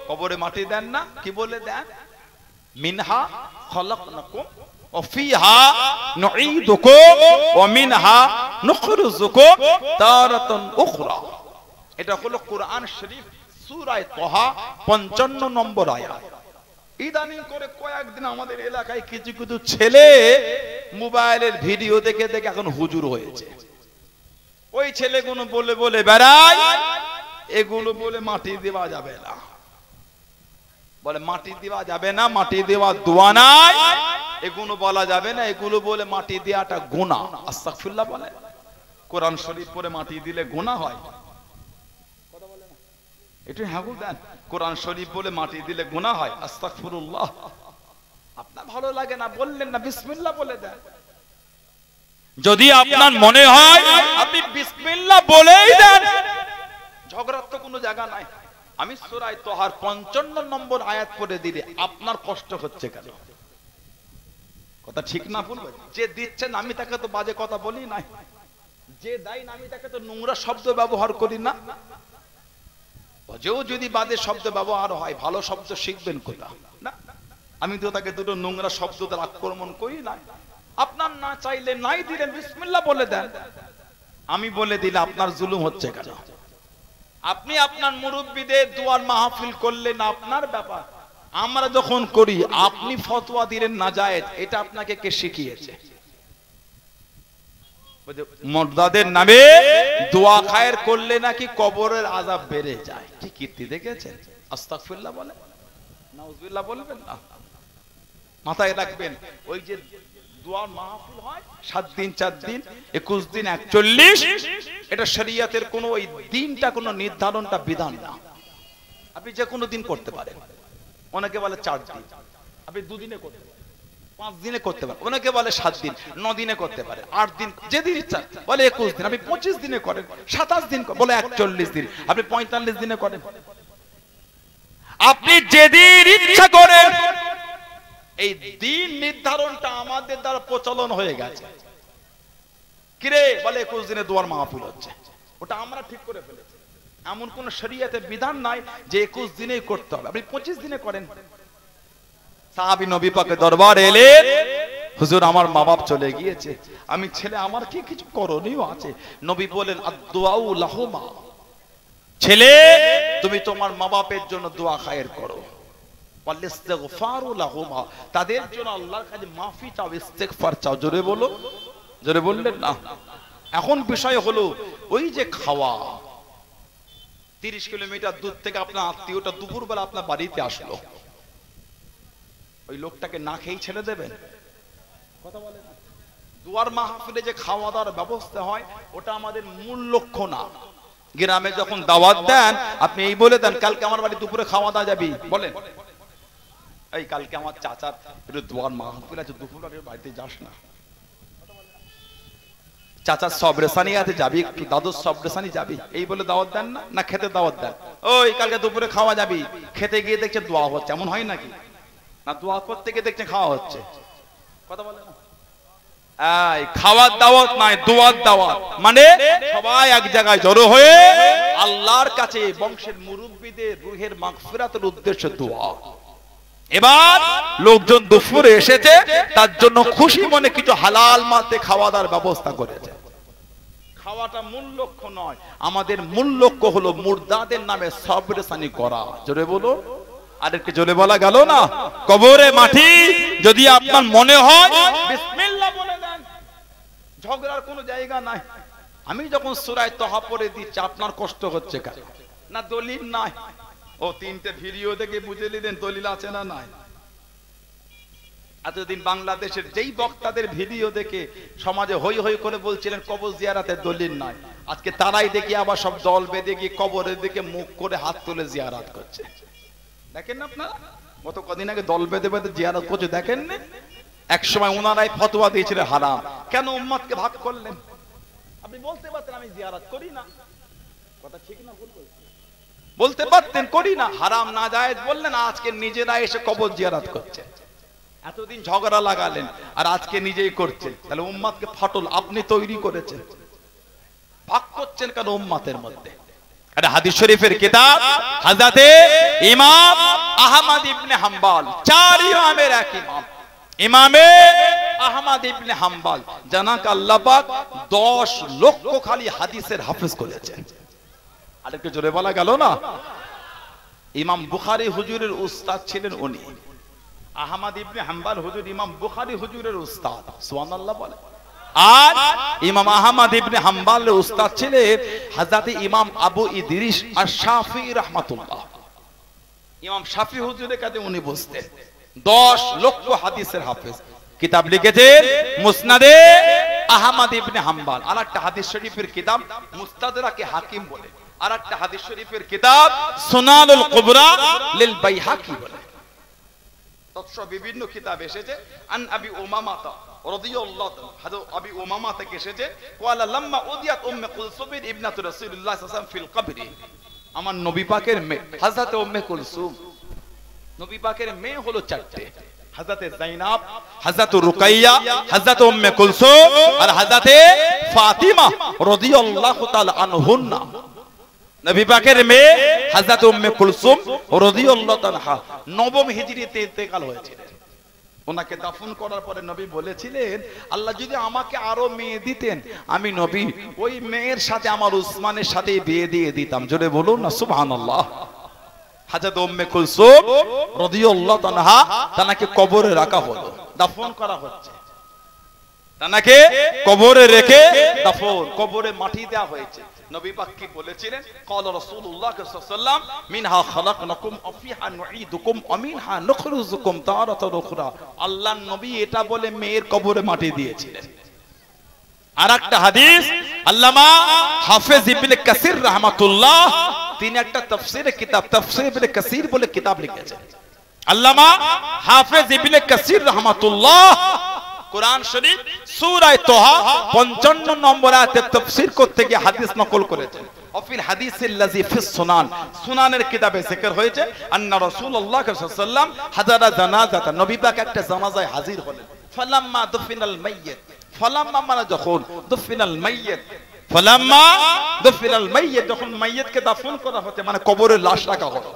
কবরে মাটি দেন না, কি বলে দেন? মিনহা খলাকনাকুম ওয়া ফিহা নুঈদুকুম ওয়া মিনহা নুখরিজুকুম তারাতান উখরা। এটা হলো কোরআন শরীফ সূরা তাহা 55 নম্বর আয়াত। ইদানিং করে কয়েকদিন আমাদের এলাকায় কিছু কিছু ছেলে মোবাইলের ভিডিও দেখে দেখে এখন হুজুর হয়েছে। ওই ছেলেগুলো বলে বলে বেড়ায়, এগুলো বলে মাটি দেওয়া যাবে না, বলে মাটি দেওয়া যাবে না, মাটি দেওয়া দোয়া নাই, এগুলো বলা যাবে না, এগুলো বলে মাটি দেওয়াটা গুনাহ। আস্তাগফিরুল্লাহ বলে। কোরআন শরীফ পড়ে মাটি দিলে গুনাহ হয়? কথা বলে না, একটু হ্যাঁ দেন। কোরআন শরীফ বলে মাটি দিলে গুনাহ হয়? আস্তাগফিরুল্লাহ। আপনার ভালো লাগে না বললেন না, বিসমিল্লাহ বলে দেন। যদি আপনার মনে হয় আপনি বিসমিল্লাহ বলেই দেন, ঝগড়ার তো কোনো জায়গা নাই। আমি সূরা তাহার 55 নম্বর আয়াত পড়ে দিলে আপনার কষ্ট হচ্ছে কেন? কথা ঠিক না ভুল? যে দিচ্ছেন আমি তাকে তো বাজে কথা বলি নাই, যে দেয় না আমি তাকে তো নোংরা শব্দ ব্যবহার করি না। যেও যদি বাজে শব্দ ব্যবহার হয়, ভালো শব্দ শিখবেন কোথা? না, আমি তো তাকে দুটো নোংরা শব্দ দ্বারা আক্রমণ করি না। আপনার না চাইলে নাই দিলেন, বিসমিল্লাহ বলে দেন। আমি বলে দিলে আপনার জুলুম হচ্ছে কেন? আপনি আপনার মুরব্বিদের দোয়ার মাহফিল করলেন, আপনার ব্যাপার। আমরা যখন করি আপনি ফতোয়া দিলেন নাজায়েজ, এটা আপনাকে কে শিখিয়েছে? মুর্দাদের নামে দোয়া খায়ের করলে নাকি কবরের আযাব বেড়ে যায়। কি কীর্তি দেখেছেন? আস্তাগফিরুল্লাহ বলেন, নাউযুবিল্লাহ বলবেন না। মাথায় রাখবেন, ওই যে দোয়ার মাহফিল হয় 7 দিন 4 দিন 21 দিন 41, এটা শরীয়তের কোনো ওই দিনটা কোনো নির্ধারণটা বিধান না। আপনি যে কোনো দিন করতে পারেন। অনেকে বলে 4 দিন, আপনি 2 দিনে করতে পারেন, 5 দিনে করতে পারেন। অনেকে বলে 7 দিন, 9 দিনে করতে পারে, 8 দিন, যেদিন ইচ্ছা। বলে 21 দিন, আপনি 25 দিনে করেন, 27 দিন বলে 41 দিন, আপনি 45 দিনে করেন। আপনি যেদিন ইচ্ছা করেন। এই দিন নির্ধারণটা আমাদের দ্বারা প্রচলন হয়ে গেছে। কিরে বলে 21 দিনে দোয়ার মাহফিল হচ্ছে, ওটা আমরা ঠিক করে ফেলেছি। এমন কোন শরীয়তে বিধান নাই যে 21 দিনেই করতে হবে, আপনি 25 দিনে করেন। সাহাবী নবী পাকের দরবারে এলেন, হুজুর আমার মা বাপ চলে গিয়েছে, আমি ছেলে, আমার কি কিছু করণীয় আছে? নবী বলেন আদ-দুআউ লাহুমা, ছেলে তুমি তোমার মা বাপের জন্য দোয়া খায়ের করো, ওয়ালিস্তিগফারু লাহুমা, তাদের জন্য আল্লাহর কাছে মাফি চাও, ইস্তিগফার চাও। জোরে বলো, জোরে বললেন না। এখন বিষয় হলো ওই যে খাওয়া, 30 কিলোমিটার দূর থেকে আপনার আত্মীয়টা দুপুরবেলা আপনার বাড়িতে আসলো, ওই লোকটাকে না খেয়ে ছেড়ে দেবেন? কথা বলে না। দুয়ার মাহফিলে যে খাওয়া দাওয়ার ব্যবস্থা হয়, ওটা আমাদের মূল লক্ষ্য না। গ্রামে যখন দাওয়াত দেন, আপনি এই বলে দেন কালকে আমার বাড়ি দুপুরে খাওয়া দাওয়া যাবি, বলেন এই কালকে আমার চাচার একটু দুয়ার মাহফিল আছে, দুপুরে বাড়িতে যাস না। চাচার সবরেসানি আছে, যাবি একটু, দাদুর সবরেসানি যাবি, এই বলে দাওয়াত দেন না? না খেতে দাওয়াত দেন, ওই কালকে দুপুরে খাওয়া যাবি, খেতে গিয়ে দেখছে দোয়া হচ্ছে, এমন হয় নাকি? না দোয়া করতে গিয়ে দেখছে খাওয়া হচ্ছে। কথা বলে না। এই খাওয়ার দাওয়াত নাই, দোয়ার দাওয়াত। মানে সবাই এক জায়গায় জড়ো হয়ে আল্লাহর কাছে বংশের মুরব্বিদের রুহের মাগফিরাতের উদ্দেশ্যে দোয়া। এবার লোকজন দুপুরে এসেছে, তার জন্য খুশি মনে কিছু হালাল মাতে খাওয়া দাওয়ার ব্যবস্থা করেছে। খাওয়াটা মূল লক্ষ্য নয়, আমাদের মূল লক্ষ্য হলো মুর্দাদের নামে সবরেসানি করা। জোরে বলো, আরেকটু জোরে বলা গেল না? কবরে মাটি যদি আপনার মনে হয় বিসমিল্লাহ বলে দেন, ঝগড়ার কোনো জায়গা নাই। আমি যখন সূরা তাহা পড়ে দিচ্ছি, আপনার কষ্ট হচ্ছে কেন? না দলিল নাই। ও 3টে ভিডিও দেখে বুঝে নিলেন দলিল আছে না নাই? এতদিন বাংলাদেশের যেই বক্তাদের ভিডিও দেখে সমাজে হই হই করে বলছিলেন কবর জিয়ারাতের দলিল নাই, আজকে তারাই দেখি আবার সব দল বেঁধে গিয়ে কবরের দিকে মুখ করে হাত তুলে জিয়ারাত করছে। দেখেন না আপনারা? গত কদিন আগে দল বেঁধে বেঁধে জিয়ারত করছে, দেখেন না? এক সময় ওনারাই ফতোয়া দিয়েছিলেন হারাম, কেন উম্মতকে ভাগ করলেন? আপনি বলতে পারতেন আমি জিয়ারত করি না, কথা ঠিক না ভুল বলছেন? বলতে পারতেন করি না, হারাম না জায়েজ বললেন, আজকে নিজেরা এসে কবর জিয়ারত করছে। এতদিন ঝগড়া লাগালেন আর আজকে নিজেই করছেন, তাহলে উম্মতকে ফাটল আপনি তৈরি করেছেন। ভাগ করছেন কেন উম্মতের মধ্যে? এটা হাদিস শরীফের কিতাব হযরতে ইমাম আহমদ ইবনে হাম্বল, চার ইমামের এক ইমাম, ইমামে আহমদ ইবনে হাম্বল, জানাক আল্লাহ পাক 10 লক্ষ খালি হাদিসের হাফেজ করেছেন। আরেকটু জোরে বলা গেল না? ইমাম বুখারী হুজুরের উস্তাদ ছিলেন উনি। আহমদ ইবনে হাম্বল হুজুর ইমাম বুখারী হুজুরের উস্তাদ, সুবহানাল্লাহ বলে। আর ইমাম আহমদ ইবনে হাম্বলের উস্তাদ ছিলেন হযরত ইমাম আবু ইদ্রিস আশ-শাফিঈ রাহমাতুল্লাহ। ইমাম শাফিঈ হুজুরের কাছে উনি বসতেন। 10 লক্ষ হাদিসের হাফেজ, কিতাব লিখেছেন মুসনাদে আহমদ ইবনে হাম্বল। আরেকটা হাদিস শরীফের কিতাব মুস্তাদরাকে হাকিম বলে, আরেকটা হাদিস শরীফের কিতাব সুনানুল কুবরা লিল বাইহাকি বলে। তৎস বিভিন্ন কিতাব এসেছে। আন আবি উমামা রাদিয়াল্লাহু তাআলা, হযরত আবি উমামা থেকে এসেছে, ওয়ালা লাম্মা উদিয়াত উম্মে কুলসুম ইবনাতু রাসূলুল্লাহ সাল্লাল্লাহু আলাইহি ওয়াসাল্লাম ফিল কবরি, আমার নবী পাকের মেয়ে হযরত উম্মে কুলসুম। নবী পাকের মেয়ে হলো চারটে, হযরতে যায়নাব, হযরত রুকাইয়া, হযরত উম্মে কুলসুম আর হযরতে ফাতিমা রাদিয়াল্লাহু তাআলা আনহুন্না। নবী পাকের মেয়ে হযরত উম্মে কুলসুম রাদিয়াল্লাহু তাআলা 9 হিজরিতে ইন্তেকাল হয়েছিলেন। ওনাকে দাফন করার পরে নবী বলেছিলেন, আল্লাহ যদি আমাকে আরো মেয়ে দিতেন, আমি নবী ওই মেয়ের সাথে আমার উসমানের সাথে বিয়ে দিয়ে দিতাম। জোরে বলুন না সুবহানাল্লাহ। হযরত উম্মে কুলসুম রাদিয়াল্লাহু তাআলা তাকে কবরে রাখা হলো, দাফন করা হচ্ছে। তাকে কবরে রেখে দাফন, কবরে মাটি দেওয়া হয়েছে। নবী পাক কি বলেছিলেন? ক্বালা রাসূলুল্লাহ সাল্লাল্লাহু আলাইহি ওয়াসাল্লাম মিনহা খালাকনাকুম ওয়া ফিহা নুঈদুকুম ওয়া মিনহা নুখরিজুকুম তারাতান উখরা। আল্লাহর নবী এটা বলে মেয়ের কবরে মাটি দিয়েছিলেন। আরেকটা হাদিস আল্লামা হাফেজ ইবনে কাসির রাহমাতুল্লাহ, তিনি একটা তাফসীরের কিতাব তাফসীর ইবনে কাসির বলে কিতাব লিখেছেন। আল্লামা হাফেজ ইবনে কাসির রাহমাতুল্লাহ কুরআন শরীফ সূরা তোহা 55 নম্বর আয়াতের তাফসীর করতে গিয়ে হাদিস নকল করেছেন। অফিল হাদিসিল্লাযী ফিস সুনান, সুনানের কিতাবে যিকর হয়েছে আন্না রাসূলুল্লাহ সাল্লাল্লাহু আলাইহি ওয়াসাল্লাম হাজারা জানাজাতা, নবী পাক একটা জানাজায় হাজির হলেন। ফালাম্মা দুফিনাল মাইয়িত, ফালাম্মা মানে যখন, দুফিনাল মাইয়িত, ফালাম্মা দুফিনাল মাইয়িত, যখন মাইয়িতকে দাফন করা হচ্ছে মানে কবরে লাশ রাখা হলো।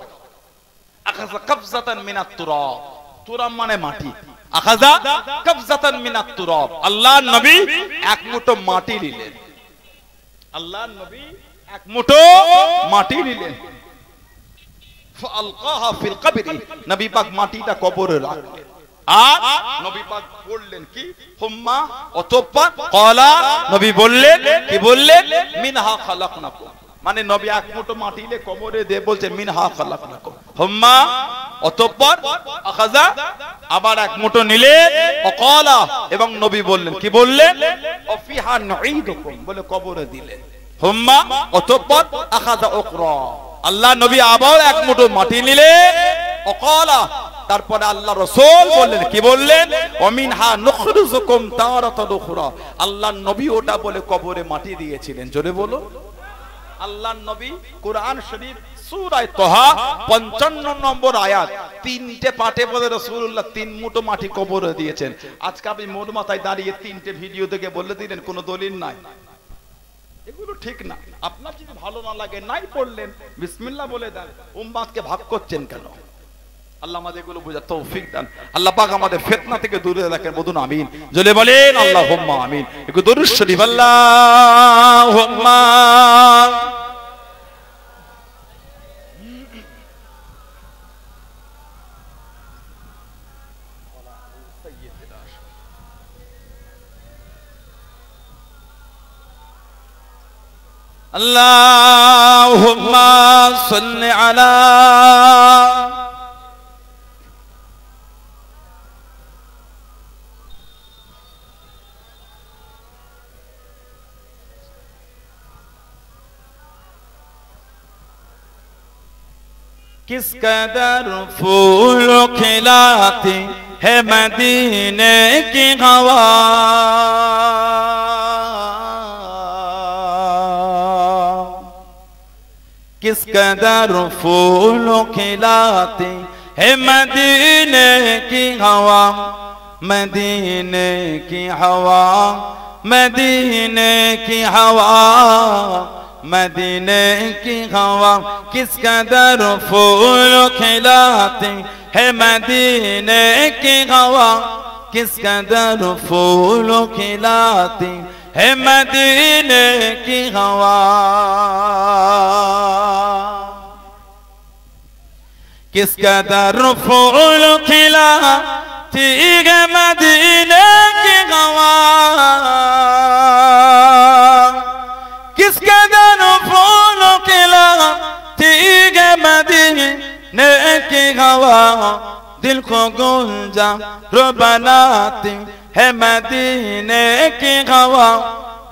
আখাযা কবজাতান মিনাত তুরাব, তুরাব মানে মাটি, আখাযা কবজাতান মিনাত তুরাব, আল্লাহর নবী এক মুঠো মাটি নিলেন। আল্লাহর নবী এক মুঠো মাটি নিলেন। ফাআলকাহা ফিল কবরি, নবী পাক মাটিটা কবরে রাখলেন। আর নবী পাক বললেন কি? হুম্মা, অতঃপর ক্বালা, নবী বললেন কি? বললেন মিনহা খালাকনাকুম, মানে নবী এক মুঠো মাটি নিয়ে কবরে দিয়ে বলছে মিনহা খালাকনাকুম। হুম্মা, অতঃপর আখাযা, আবার এক মুঠো নিলেন, ওয়াকালা, এবং নবী বললেন কি? বললেন ওয়াফিহা নুঈদুকুম, বলে কবরে দিলেন। হুম্মা, অতঃপর আখাযা উখরা, আল্লাহ নবী আবার এক মুঠো মাটি নিলেন, ওয়াকালা, তারপরে আল্লাহ রাসূল বললেন কি? বললেন ওয়ামিনহা নুখরিজুকুম তারাতান উখরা, আল্লাহ নবী ওটা বলে কবরে মাটি দিয়েছিলেন। জোরে বলো। আল্লাহর নবী কুরআন শরীফ সূরা তোহা 55 নম্বর আয়াত তিনটে পাঠে বলে রাসূলুল্লাহ 3 মুঠো মাটি কবরে দিয়েছেন। আজকে আপনি মোর মাথায় দাঁড়িয়ে তিনটে ভিডিও দেখে বলে দিলেন কোনো দলিল নাই, এগুলো ঠিক না। আপনার যদি ভালো না লাগে নাই পড়লেন, বিসমিল্লাহ বলে দেন। উম্মাতকে ভাগ করছেন কেন? আল্লাহ আমাদের এগুলো বোঝার তৌফিক দান। আল্লাহ পাক আমাদের ফিতনা থেকে দূরে রাখেন। বলুন আমিন। জোরে বলেন আল্লাহুম্মা আমিন। একটু দরুদ শরীফ আল্লাহুম্মা। আল্লাহুম্মা সাল্লি আলা किस कदर फूल खिलाती है मदीने की हवा, किस कदर फूल खिलाती है मदीने की हवा, मदीने की हवा, मदीने की हवा मदीने की हवा किस कदर फूल खिलाती है, मदीने की हवा किस कदर फूल खिलाती है, मदीने की हवा किस कदर फूल खिलाती है, मदीने की हवा किस कदर फूल खिलाती है, मदीने की हवा दिल को गुलजार बनाती है, मदीने की हवा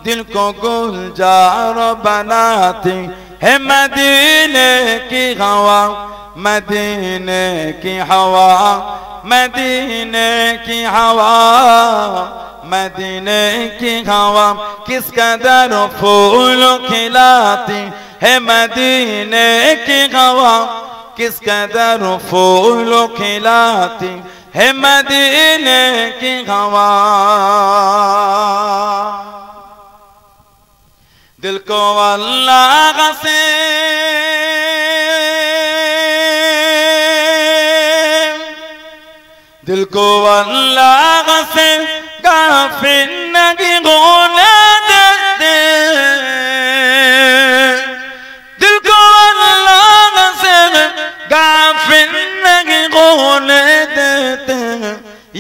दिल को गुलजार बनाती है, मदीने की हवा मदीने की हवा मदीने की हवा मदीने की हवा किस कदर फूल खिलाती है, मदीने की हवा किस कदर फूल खिलाती है, मदीने की हवा दिल को अल्लाह से दिल को अल्लाह से गाफिल नहीं होने देते, दिल को अल्लाह से गाफिल नहीं होने देते,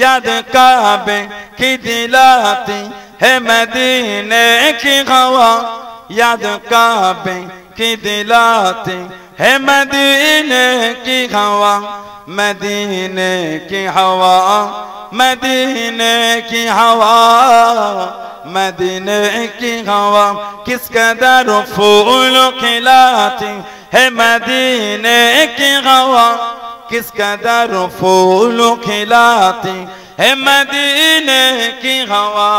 याद काबे की दिलाती है, मदीने की हवा याद काबे की दिलाती है, मदीने की हवा मदीने की हवा मदीने की हवा मदीने की हवा किस कदर फूल खिलाती है, मदीने की हवा किस कदर फूल खिलाती है, मदीने की हवा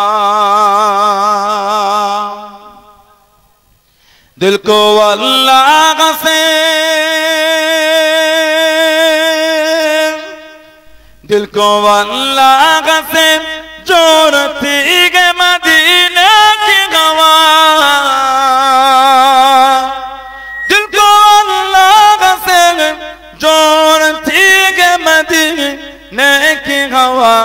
दिल को अल्लाह से दिल को अल्लाह से जोड़ती है, मदीने की हवा दिल को अल्लाह से जोड़ती है, मदीने की हवा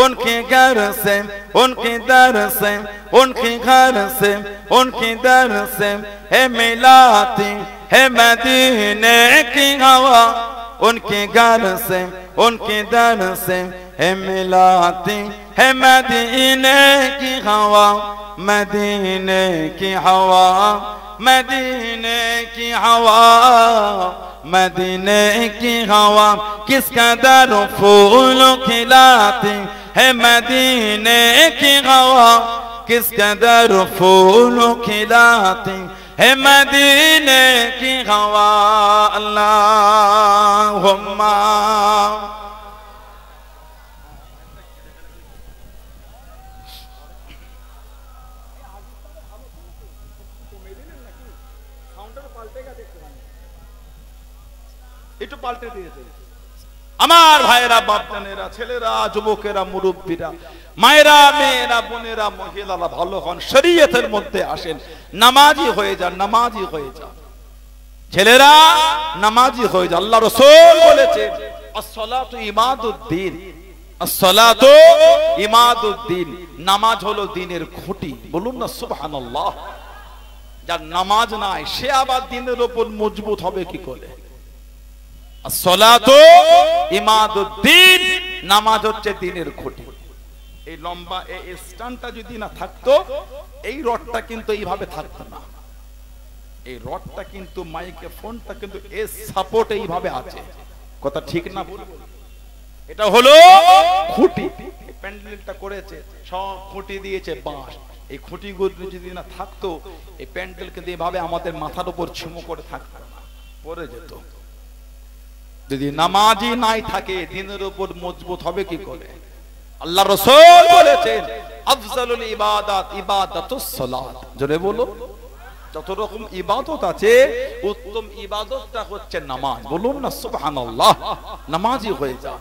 उनके घर से उनके दर से उनके घर से उनके दर से है मिलाती है, मदीने की हवा उनके घर से उनके दर से है मिलाती है, मदीने की हवा मदीने की हवा मदीने की हवा मदीने की हवा किस कदर फूल खिलाती है, मदीने की हवा किस कदर फूल खिलाती है, मदीने की हवा अल्लाहुम्मा একটু পাল্টে দিয়েছে আমার ভাইরা বাপজানেরা ছেলেরা যুবকেরা মুরব্বীরা মায়েরা মেয়েরা বোনেরা মহিলারা ভালো হন, শরীয়তের মধ্যে আসেন, নামাজি হয়ে যান, নামাজি হয়ে যান, ছেলেরা নামাজি হয়ে যান। আল্লাহ রাসূল বলেছেন as-salatu imaduddin, as-salatu imaduddin, নামাজ হলো দ্বীনের খুঁটি। বলুন না সুবহানাল্লাহ। যার নামাজ নাই সে আবার দ্বীনের উপর মজবুত হবে কি করে? as-salatu imaduddin, নামাজ হচ্ছে দ্বীনের খুঁটি। এই লম্বা এই স্ট্যান্ডটা যদি না থাকতো এই রডটা কিন্তু এইভাবে থাকতো না, এই রডটা কিন্তু মাইকে ফোনটা কিন্তু এই সাপোর্ট এইভাবে আছে, কথা ঠিক না? এটা হলো খুঁটি। এই প্যান্ডেলটা করেছে সব খুঁটি দিয়েছে বাঁশ, এই খুঁটিগুলো যদি না থাকতো এই প্যান্ডেল কিন্তু এইভাবে আমাদের মাথার উপর ছিমু করে থাকতো না, পড়ে যেত। যদি নামাজি নাই থাকে দ্বীনের উপর মজবুত হবে কি করে? আল্লাহ রাসূল বলেছেন আফজালুল ইবাদাত ইবাদাতুস সালাত। জোরে বলো, যত রকম ইবাদত আছে উত্তম ইবাদতটা হচ্ছে নামাজ। বলুন না সুবহানাল্লাহ। নামাজি হয়ে যা,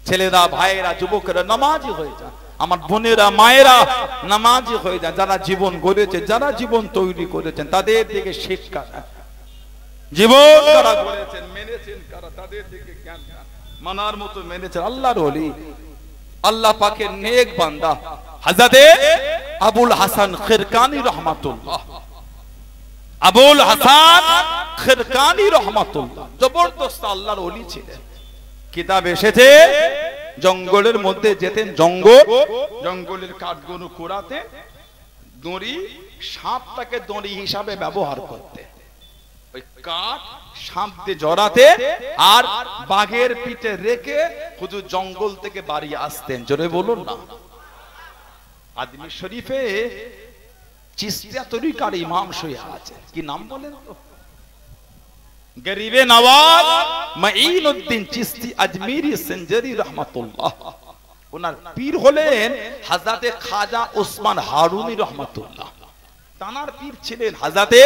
ছেলেরা ভাইয়েরা যুবকেরা নামাজি হয়ে যা। আমার বোনেরা মায়েরা নামাজি হয়ে যান, যারা জীবন গড়েছে, যারা জীবন তৈরি করেছেন তাদের দিকে শিক্ষা, জীবন কারা গড়েছেন মেনেছেন কারা, তাদের দিকে জ্ঞান মানার মতো মেনেছেন। আল্লাহর ওলি, আল্লাহ পাকের নেক বান্দা হযরতে আবুল হাসান খিরকানি রহমাতুল্লাহ, আবুল হাসান খিরকানি রহমাতুল্লাহ জবরদস্ত আল্লাহর ওলি ছিলেন। কিতাব এসেছে জঙ্গলের মধ্যে যেতেন, জঙ্গলের কাঠগুলো কুড়াতে, দড়ি সাপটাকে দড়ি হিসাবে ব্যবহার করতে, ওই কাঠ সাপ দিয়ে জড়াতে আর বাঘের পিঠে রেখে হুজুর জঙ্গল থেকে বাড়ি আসতেন। জোরে বলুন না। আদমি শরীফে চিশতিয়া তরিকার ইমাম শুয়ে আছে, কি নাম বলেন তো? গরিবে নওয়াজ মাঈনুদ্দিন চিশতি আজমিরি সঞ্জরি রহমাতুল্লাহ। ওনার পীর হলেন হযরতে খাজা ওসমান হারুনি রহমাতুল্লাহ। তানার পীর ছিলেন হযরতে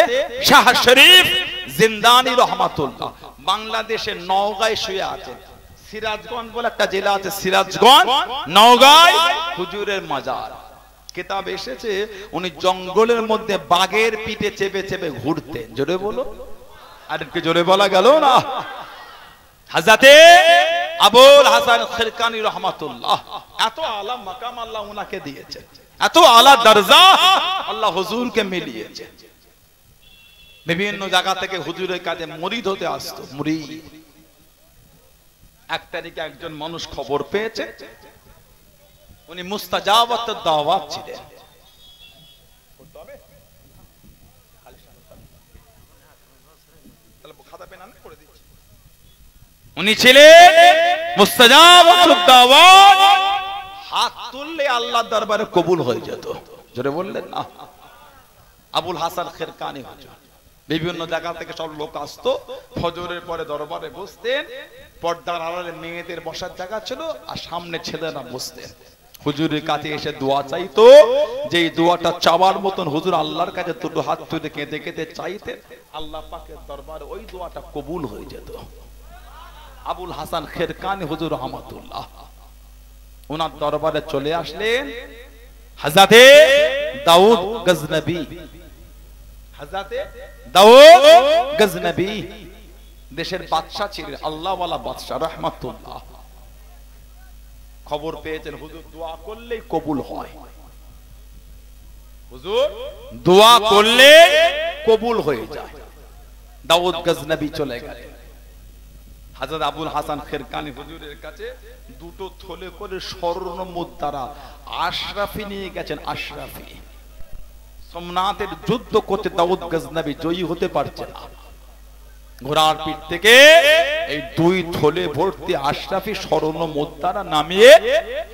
শাহ শরীফ জিন্দানি রহমাতুল্লাহ। বাংলাদেশের নওগাঁয় শুয়ে আছেন। সিরাজগঞ্জ বলে একটা জেলা আছে, সিরাজগঞ্জ, নওগাঁয় হুজুরের মাজার। কিতাব এসেছে উনি জঙ্গলের মধ্যে বাঘের পিঠে চেপে চেপে ঘুরতেন। জোরে বলো, আর একটু জোরে বলা গেল না। হযরতে আবুল হাসান খিরকানি রহমাতুল্লাহ, এত আলা মাকাম আল্লাহ উনাকে দিয়েছে, এত আলা দরজা আল্লাহ হুজুরকে মিলিয়েছে। বিভিন্ন জায়গা থেকে হুজুরের কাছে মুরিদ হতে আসতো, মুরিদ। এক তারিখে একজন মানুষ খবর পেয়েছে, উনি মুস্তাজাবাত দাওয়াত ছিলেন। উনি ছিলেন মুস্তাজাবাত দাওয়াত, হাত তুললে আল্লাহর দরবারে কবুল হয়ে যেত। জোরে বললেন না। আবুল হাসান খিরকানি হুজুর, বিভিন্ন জায়গা থেকে সব লোক আসতো, ফজরের পরে দরবারে বসতেন। পর্দার আড়ালে মেয়েদের বসার জায়গা ছিল আর সামনে ছেলেরা বসতেন। হুজুরের কাছে এসে দোয়া চাইতো, যেই দোয়াটা চাওয়ার মতন হুজুর আল্লাহর কাছে দুটো হাত তুলে কেঁদে কেঁদে চাইতেন, আল্লাহ পাকের দরবারে ওই দোয়াটা কবুল হয়ে যেত। আবুল হাসান খিরকানি হুজুর রহমাতুল্লাহ, ওনার দরবারে চলে আসলেন হযরতে দাউদ গজনবী। হযরতে দাউদ গজনবী দেশের বাদশা ছিলেন, আল্লাহওয়ালা বাদশা রহমাতুল্লাহ। খবর পেয়েছেন হুজুর দোয়া করলেই কবুল হয়, হুজুর দোয়া করলে কবুল হয়ে যায়। দাউদ গজনবী চলে গেলেন হযরত আবুল হাসান খিরকানি হুজুরের কাছে। দুটো থলে করে স্বর্ণ মুদ্রা আশরাফি নিয়ে গেছেন। আশরাফি সোমনাথের যুদ্ধ করতে দাউদ গজনবী জয়ী হতে পারছে না, ঘোড়ার পিঠ থেকে এই দুই থলে ভর্তি আশরাফি স্বর্ণ মুদ্রা নামিয়ে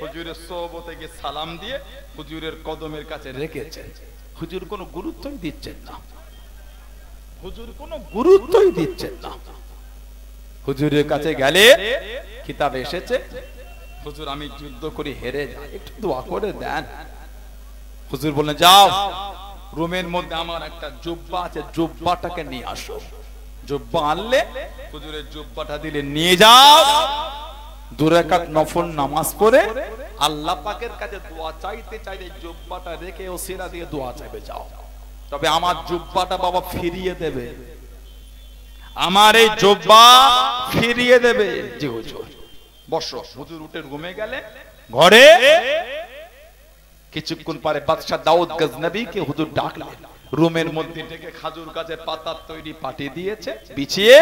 হুজুরের সোহবতে গিয়ে সালাম দিয়ে হুজুরের কদমের কাছে রেখেছেন। হুজুর কোনো গুরুত্বই দিচ্ছেন না, হুজুর কোনো গুরুত্বই দিচ্ছেন না। হুজুরের কাছে গেলে কিতাব এসেছে, হুজুর আমি যুদ্ধ করে হেরে যাই, একটু দোয়া করে দেন। হুজুর বললেন যাও, রুমের মধ্যে আমার একটা জুব্বা আছে, জুব্বাটাকে নিয়ে আসো। জুব্বা আনলে হুজুরের জুব্বাটা দিলে, নিয়ে যাও, 2 রাকাত নফল নামাজ পড়ে আল্লাহ পাকের কাছে দোয়া চাইতে চাইতে জুব্বাটা রেখে ওসিলা দিয়ে দোয়া চাইবে যাও। তবে আমার জুব্বাটা বাবা ফিরিয়ে দেবে, আমার এই জুব্বা ফিরিয়ে দেবে। জি হুজুর। বসো। হুজুর উঠে রুমে গেলে, ঘরে কিছুক্ষণ পরে বাদশা দাউদ গজনবীকে হুজুর ডাকলেন। রুমের মধ্যে থেকে খাজুর গাছের পাতার তৈরি পাটি দিয়েছে, বিছিয়ে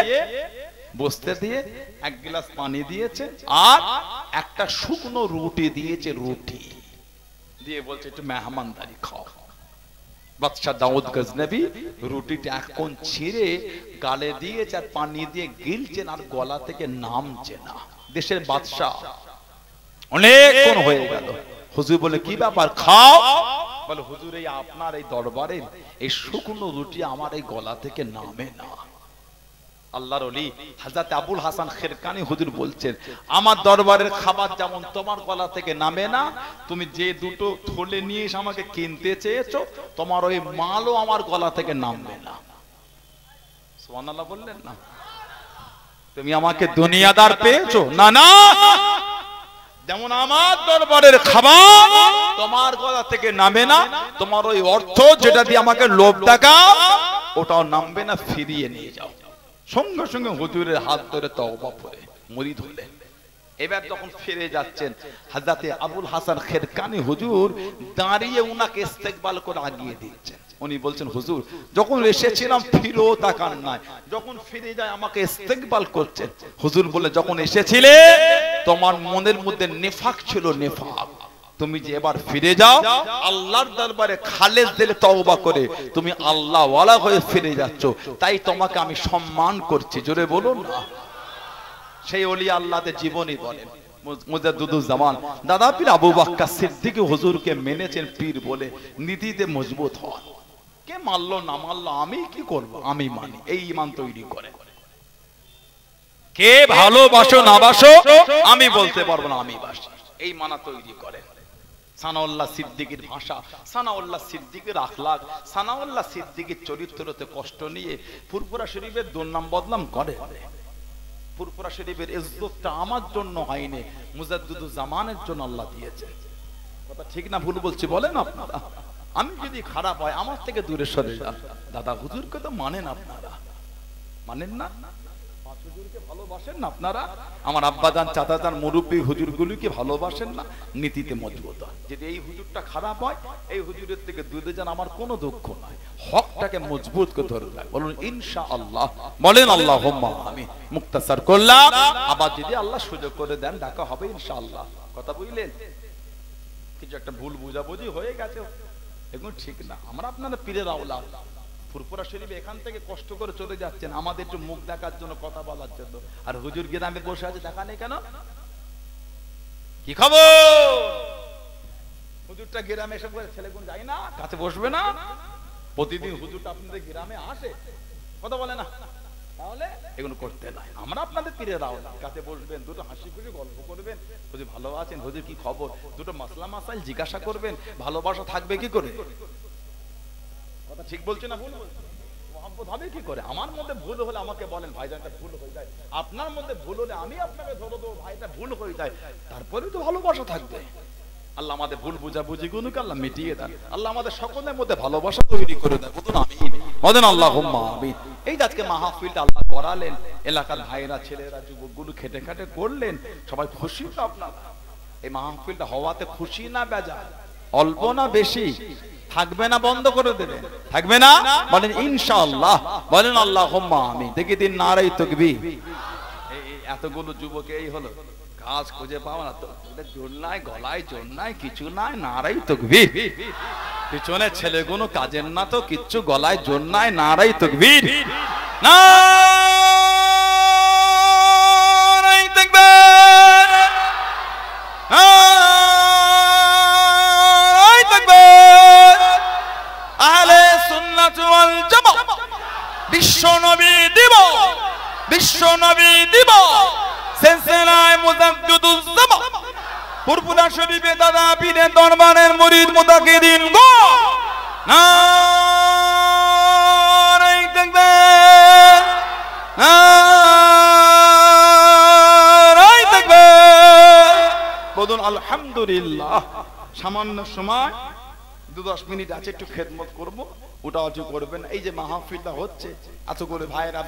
বসতে দিয়ে 1 গ্লাস পানি দিয়েছে আর একটা শুকনো রুটি দিয়েছে। রুটি দিয়ে বলছে একটু মেহমানদারি খাও। বাদশা দাউদ গজনবী রুটিটা এক কোণ ছিঁড়ে গালে দিয়েছে আর পানি দিয়ে গিলছেন আর গলা থেকে নামছে না। দেশের বাদশা, অনেকক্ষণ হয়ে গেল। হুজুর বলে কি ব্যাপার, খাও? বলে হুজুর এই আপনার এই দরবারে এই শুকনো রুটি আমার এই গলা থেকে নামে না। আল্লাহর ওলি হযরত আবুল হাসান খিরকানি হুজুর বলছেন, আমার দরবারের খাবার যেমন তোমার গলা থেকে নামে না, তুমি যে দুটো থলে নিয়ে এসে আমাকে কিনতে চেয়েছো, তোমার ওই মালও আমার গলা থেকে নামবে না। সুবহানাল্লাহ বললেন না? তুমি আমাকে দুনিয়াদার পেয়েছো? না না, যেমন আমার দরবারের খাবার তোমার গলা থেকে নামে না, তোমার ওই অর্থ যেটা দিয়ে আমাকে লোভ দেখাও ওটাও নামবে না, ফিরিয়ে নিয়ে যাও। সঙ্গে সঙ্গে হুজুরের হাত ধরে তওবা করে মুরিদ হলেন। এবার যখন ফিরে যাচ্ছেন হযরতে আবুল হাসান খেরকানি হুজুর দাঁড়িয়ে উনাকে ইস্তেকবাল করে আগিয়ে দিচ্ছেন। উনি বলছেন হুজুর যখন এসেছিলাম ফিরেও তাকান নাই, যখন ফিরে যায় আমাকে ইস্তেকবাল করছেন। হুজুর বলে যখন এসেছিলে তোমার মনের মধ্যে নিফাক ছিল, নিফাক। তুমি যে এবার ফিরে যাও আল্লাহর দরবারে খালেস দিলে তওবা করে তুমি আল্লাহ ওয়ালা হয়ে ফিরে যাচ্ছ, তাই তোমাকে আমি সম্মান করছি। জোরে বলুন না। সেই ওলি আল্লাহদের জীবনী বলেন মুজাদ্দিদুজ্জামান দাদা পীর আবু বকর সিদ্দিক হুজুরকে মেনেছেন পীর বলে, নীতিতে মজবুত হন। কে মানলো না মানলো আমি কি করব, আমি মানি। এই ঈমান তৈরি করে। কে ভালোবাসো না বাসো আমি বলতে পারবো না, আমি বাসি। এই মানা তৈরি করে। সানাউল্লাহ সিদ্দিকীর ভাষা, সানাউল্লাহ সিদ্দিকীর আখলাক, সানাউল্লাহ সিদ্দিকীর চরিত্রতে কষ্ট নিয়ে ফুরফুরা শরীফের দুর্নাম বদনাম করে। ফুরফুরা শরীফের ইজ্জতটা আমার জন্য হয়নি, মুজাদ্দিদুজ্জামানের জন্য আল্লাহ দিয়েছে। কথা ঠিক না ভুল বলছি বলেন আপনারা? আমি যদি খারাপ হয় আমার থেকে দূরে সরে যান। দাদা হুজুরকে তো মানেন আপনারা, মানেন না? হুজুরকে ভালোবাসেন না আপনারা? আমার আব্বাজান চাচাজান মুরব্বী হুজুরগুলিকে ভালোবাসেন না? নীতিতে মজবুত। যদি এই হুজুরটা খারাপ হয় এই হুজুরের থেকে দূরে যান, আমার কোনো দুঃখ নাই। হকটাকে মজবুত করে ধরে রাখ। বলুন ইনশাআল্লাহ, বলেন আল্লাহুম্মা আমিন। মুক্তাসার করলাম, আবার যদি আল্লাহ সুযোগ করে দেন ডাকা হবে ইনশাআল্লাহ। কথা বুঝলেন? কিছু একটা ভুল বুঝাবুঝি হয়ে গেছে, এগুলো ঠিক না। আমরা আপনারা পীরের আওলাদ। ফুরফুরা শরীফ এখান থেকে কষ্ট করে চলে যাচ্ছেন আমাদের একটু মুখ দেখার জন্য, কথা বলার জন্য, আর হুজুর গ্রামে বসে আছে, দেখা নেই কেন? কি খবর? হুজুরটা গ্রামে এসে ছেলেগুলো যায় না, কাছে বসবে না? প্রতিদিন হুজুরটা আপনাদের গ্রামে আসে, কথা বলে না? তাহলে এগুলো করতে নাই। আমরা আপনাদের পীরের আওলাদ, কাছে বসবেন, দুটো হাসি খুশি গল্প করবেন, হুজুর ভালো আছেন, হুজুর কি খবর, দুটো মাসলা মাসাইল জিজ্ঞাসা করবেন। ভালোবাসা থাকবে কি করে? কথা ঠিক বলছে না ভুল বলছে? মহব্বত হবে কি করে? আমার মধ্যে ভুল হলে আমাকে বলেন ভাইজানটা ভুল হয়ে যায়, আপনার মধ্যে ভুল হলে আমি আপনাকে ধরে দেবো ভাইটা ভুল হয়ে যায়, তারপরে তো ভালোবাসা থাকবে। আল্লাহ আমাদের ভুল বুঝাবুঝি গুলোকে আল্লাহ মিটিয়ে দেন। আল্লাহ আমাদের সকলের মধ্যে ভালোবাসা তৈরি করে দেন। বলুন আমিন, বলেন আল্লাহুম্মা আমিন। এই যে আজকে মাহফিলটা আল্লাহ করালেন, এলাকার ভাইরা ছেলেরা যুবকগুলো খেটে খাটে করলেন, সবাই খুশি তো আপনারা? এই মাহফিলটা হওয়াতে খুশি না বেজা? অল্প না বেশি? থাকবে না বন্ধ করে দেবে? থাকবে না? বলেন ইনশাআল্লাহ, বলেন আল্লাহুম্মা আমিন। দেখি দিন নারায়ে তাকবীর। এতগুলো যুবক এই হলো, কাজ খুঁজে পাওয়া না তো, জোর নাই, গলায় জোর নাই, কিছু নাই, নারায়ে তাকবীর। পিছনে ছেলেগুলো কাজের না তো কিচ্ছু, গলায় জোর নাই, নারায়ে তাকবীর। নারায়ে তাকবীর, নারায়ে তাকবীর। আহলে সুন্নাত ওয়াল জামাত বিশ্ব নবী দিবস, বিশ্ব নবী দিবস, সিলসিলায়ে মুজাদ্দিদুজ্জামান ফুরফুরা শরীফে দাদা পীরের দরবারের মুরিদ মুতাকিদিন গো নারায়ে তাকবীর, নারায়ে তাকবীর। বলুন আলহামদুলিল্লাহ। সামান্য সময় 2-10 মিনিট আছে, একটু খেদমত করবো, ওটা অজু করবেন। এই যে মাহফিলটা হচ্ছে এত করে ভাইরা